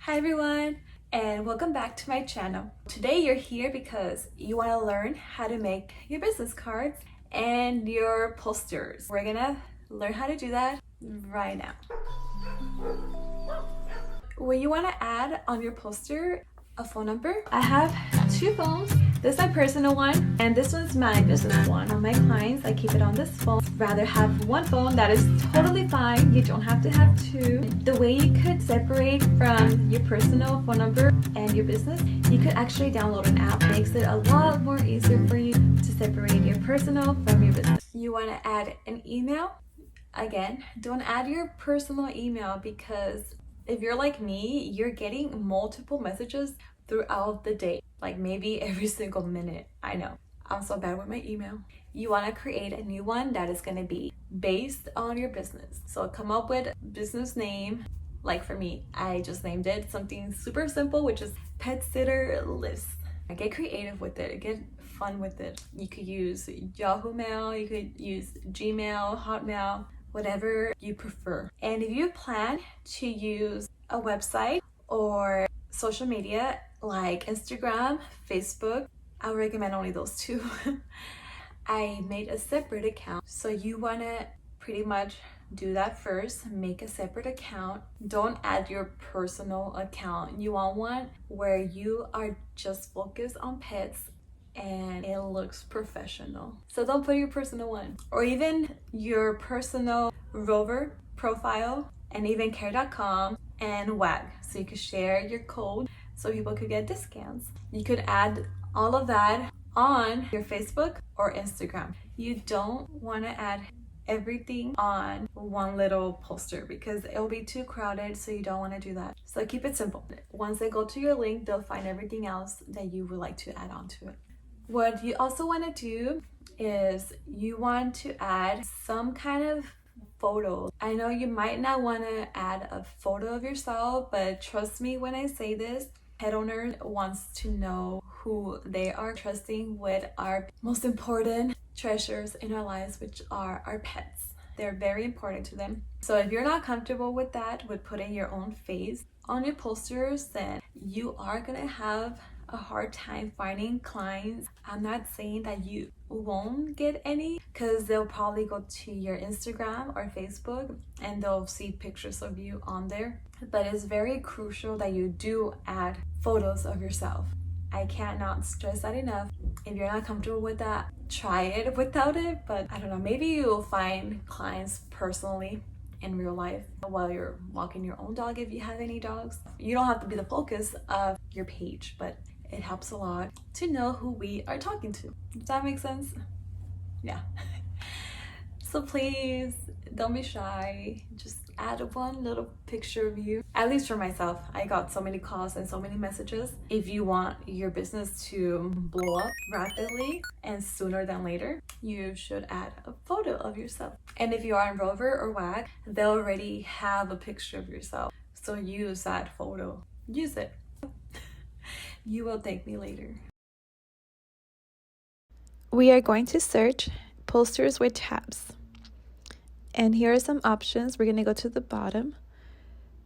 Hi everyone, and welcome back to my channel. Today you're here because you want to learn how to make your business cards and your posters. We're gonna learn how to do that right now. When you want to add on your poster a phone number, I have two phones. This is my personal one and this one's my business one. On my clients, I keep it on this phone. Rather have one phone, that is totally fine. You don't have to have two. The way you could separate from your personal phone number and your business, you could actually download an app. It makes it a lot more easier for you to separate your personal from your business. You want to add an email. Again, don't add your personal email because if you're like me, you're getting multiple messages throughout the day, like maybe every single minute. I know, I'm so bad with my email. You want to create a new one that is going to be based on your business. So come up with business name. Like for me, I just named it something super simple, which is Pet Sitter List. Get creative with it, get fun with it. You could use Yahoo Mail, you could use Gmail, Hotmail, whatever you prefer. And if you plan to use a website or social media like Instagram, Facebook, I would recommend only those two. I made a separate account. So you want to pretty much do that first. Make a separate account. Don't add your personal account. You want one where you are just focused on pets and it looks professional. So don't put your personal one or even your personal Rover profile and even care.com and WAG. So you could share your code so people could get discounts. You could add all of that on your Facebook or Instagram. You don't want to add everything on one little poster because it'll be too crowded, so you don't want to do that. So keep it simple. Once they go to your link, they'll find everything else that you would like to add on to it. What you also want to do is you want to add some kind of photos. I know you might not want to add a photo of yourself, but trust me when I say this, pet owner wants to know who they are trusting with our most important treasures in our lives, which are our pets. They're very important to them. So if you're not comfortable with that, with putting your own face on your posters, then you are gonna have a hard time finding clients. I'm not saying that you won't get any because they'll probably go to your Instagram or Facebook and they'll see pictures of you on there. But it's very crucial that you do add photos of yourself. I cannot stress that enough. If you're not comfortable with that, try it without it. But I don't know, maybe you'll find clients personally in real life while you're walking your own dog if you have any dogs. You don't have to be the focus of your page, but it helps a lot to know who we are talking to. Does that make sense? Yeah. So please don't be shy. Just add one little picture of you. At least for myself, I got so many calls and so many messages. If you want your business to blow up rapidly and sooner than later, you should add a photo of yourself. And if you are on Rover or WAG, they'll already have a picture of yourself. So use that photo. Use it. You will thank me later. We are going to search posters with tabs. And here are some options. We're going to go to the bottom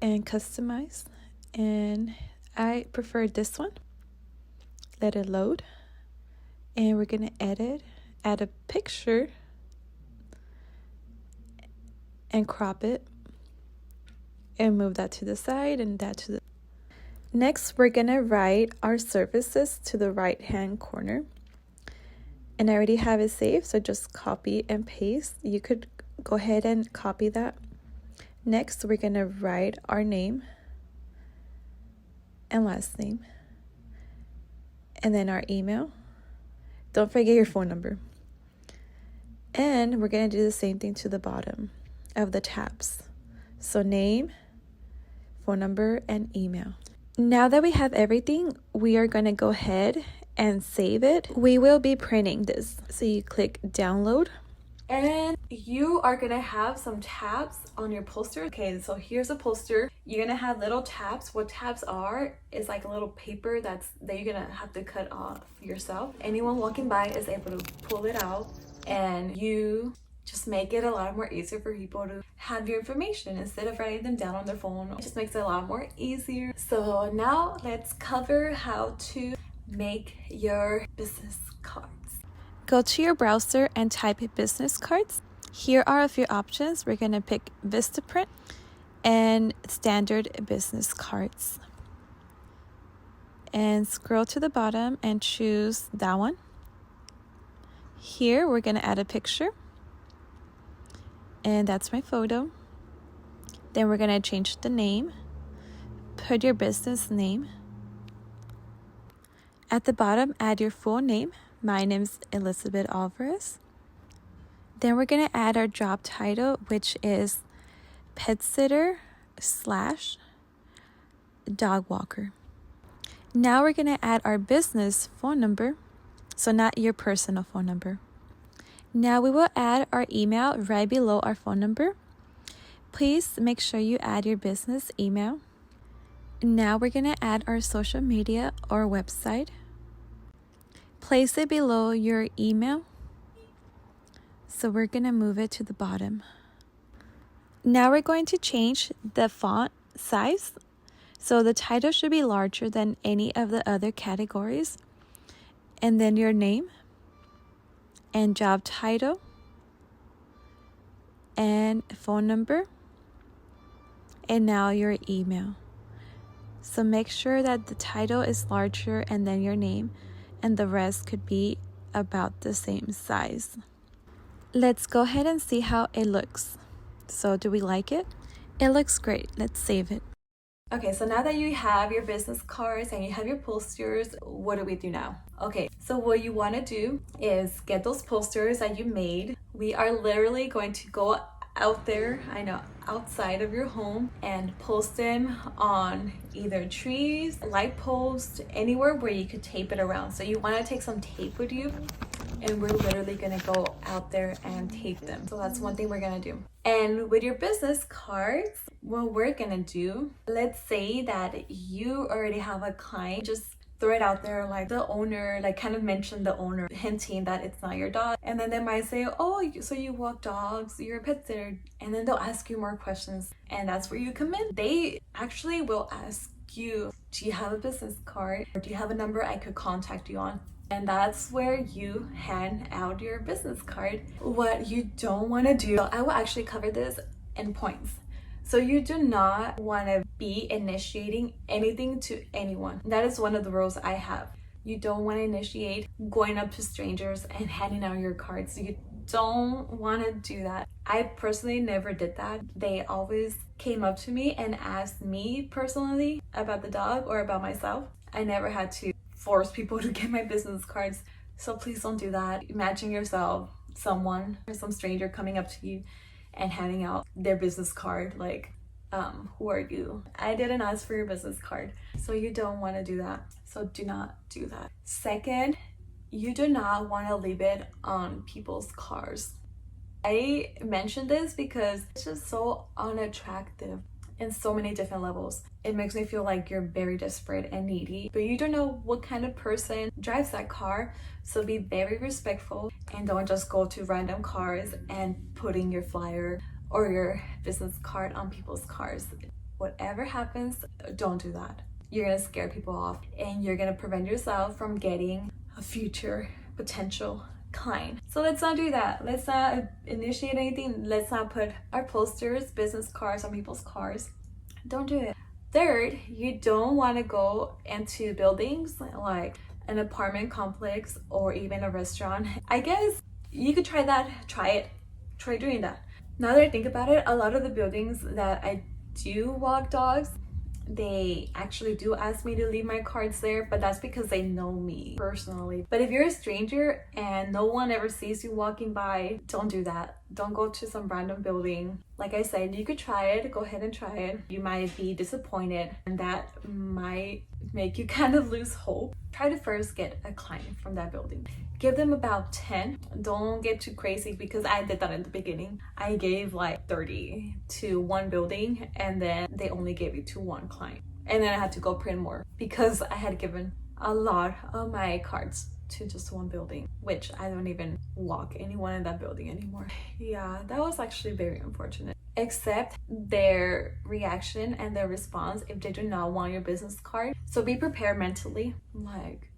and customize. And I prefer this one. Let it load. And we're going to edit, add a picture, and crop it. And move that to the side and that to the... Next, we're going to write our services to the right-hand corner. And I already have it saved, so just copy and paste. You could go ahead and copy that. Next, we're going to write our name and last name. And then our email. Don't forget your phone number. And we're going to do the same thing to the bottom of the tabs. So name, phone number, and email. Now that we have everything, we are going to go ahead and save it. We will be printing this. So you click download. And you are gonna have some tabs on your poster. Okay, so here's a poster. You're gonna have little tabs. What tabs are is like a little paper that you're gonna have to cut off yourself. Anyone walking by is able to pull it out and you just make it a lot more easier for people to have your information instead of writing them down on their phone. It just makes it a lot more easier. So now let's cover how to make your business cards. Go to your browser and type business cards. Here are a few options. We're going to pick Vistaprint and standard business cards. And scroll to the bottom and choose that one. Here we're going to add a picture. And that's my photo. Then we're going to change the name. Put your business name. At the bottom, add your full name. My name's Elizabeth Alvarez. Then we're going to add our job title, which is pet sitter / dog walker. Now we're going to add our business phone number, so not your personal phone number. Now we will add our email right below our phone number. Please make sure you add your business email. Now we're going to add our social media or website. Place it below your email. So we're going to move it to the bottom. Now we're going to change the font size. So the title should be larger than any of the other categories. And then your name and job title and phone number. And now your email. So make sure that the title is larger and then your name, and the rest could be about the same size. Let's go ahead and see how it looks. So do we like it? It looks great. Let's save it. Okay, so now that you have your business cards and you have your posters, what do we do now? Okay, so what you want to do is get those posters that you made. We are literally going to go out there, outside of your home, and post them on either trees, light posts, anywhere where you could tape it around. So you want to take some tape with you, and we're literally gonna go out there and tape them. So that's one thing we're gonna do. And with your business cards, what we're gonna do, let's say that you already have a client, just throw it out there, like the owner, like kind of mention the owner, hinting that it's not your dog. And then they might say, oh, so you walk dogs, you're a pet sitter. And then they'll ask you more questions. And that's where you come in. They actually will ask you, do you have a business card? Or do you have a number I could contact you on? And that's where you hand out your business card. What you don't want to do, I will actually cover this in points. So you do not want to be initiating anything to anyone. That is one of the rules I have. You don't want to initiate going up to strangers and handing out your cards. You don't want to do that. I personally never did that. They always came up to me and asked me personally about the dog or about myself. I never had to force people to get my business cards. So please don't do that. Imagine yourself, someone or some stranger coming up to you and handing out their business card, like, who are you? I didn't ask for your business card. So you don't want to do that. So do not do that. Second, you do not want to leave it on people's cars. I mentioned this because it's just so unattractive in so many different levels. It makes me feel like you're very desperate and needy, but you don't know what kind of person drives that car. So be very respectful and don't just go to random cars and putting your flyer or your business card on people's cars. Whatever happens, don't do that. You're gonna scare people off and you're gonna prevent yourself from getting a future potential client. So let's not do that. Let's not initiate anything. Let's not put our posters, business cards on people's cars. Don't do it. Third, you don't want to go into buildings like an apartment complex or even a restaurant. I guess you could try that. Try doing that. Now that I think about it, a lot of the buildings that I do walk dogs, they actually do ask me to leave my cards there, but that's because they know me personally. But if you're a stranger and no one ever sees you walking by, don't do that. Don't go to some random building. Like I said, you could try it. Go ahead and try it. You might be disappointed and that might make you kind of lose hope. Try to first get a client from that building. Give them about 10. Don't get too crazy because I did that in the beginning. I gave like 30 to one building and then they only gave it to one client. And then I had to go print more because I had given a lot of my cards to just one building, which I don't even walk anyone in that building anymore. Yeah, that was actually very unfortunate. Accept their reaction and their response if they do not want your business card. So be prepared mentally. Like,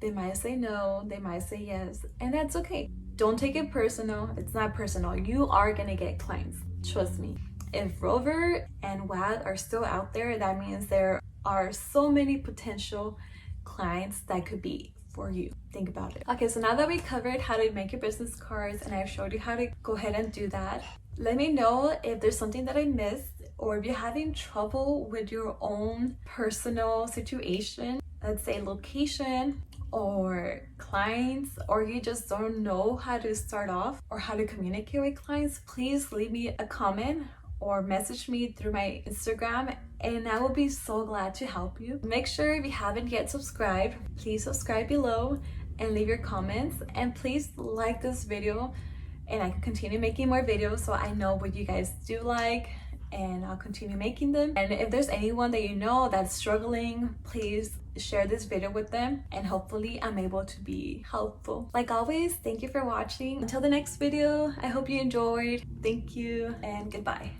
they might say no, they might say yes, and that's okay. Don't take it personal. It's not personal. You are gonna get clients. Trust me. If Rover and WAD are still out there, that means there are so many potential clients that could be for you. Think about it. Okay, so now that we covered how to make your business cards and I've showed you how to go ahead and do that, let me know if there's something that I missed, or if you're having trouble with your own personal situation, let's say location or clients, or you just don't know how to start off or how to communicate with clients. Please leave me a comment or message me through my Instagram, and I will be so glad to help you. Make sure if you haven't yet subscribed, please subscribe below and leave your comments, and please like this video, and I can continue making more videos so I know what you guys do like, and I'll continue making them. And if there's anyone that you know that's struggling, please share this video with them, and hopefully I'm able to be helpful. Like always, thank you for watching. Until the next video, I hope you enjoyed. Thank you and goodbye.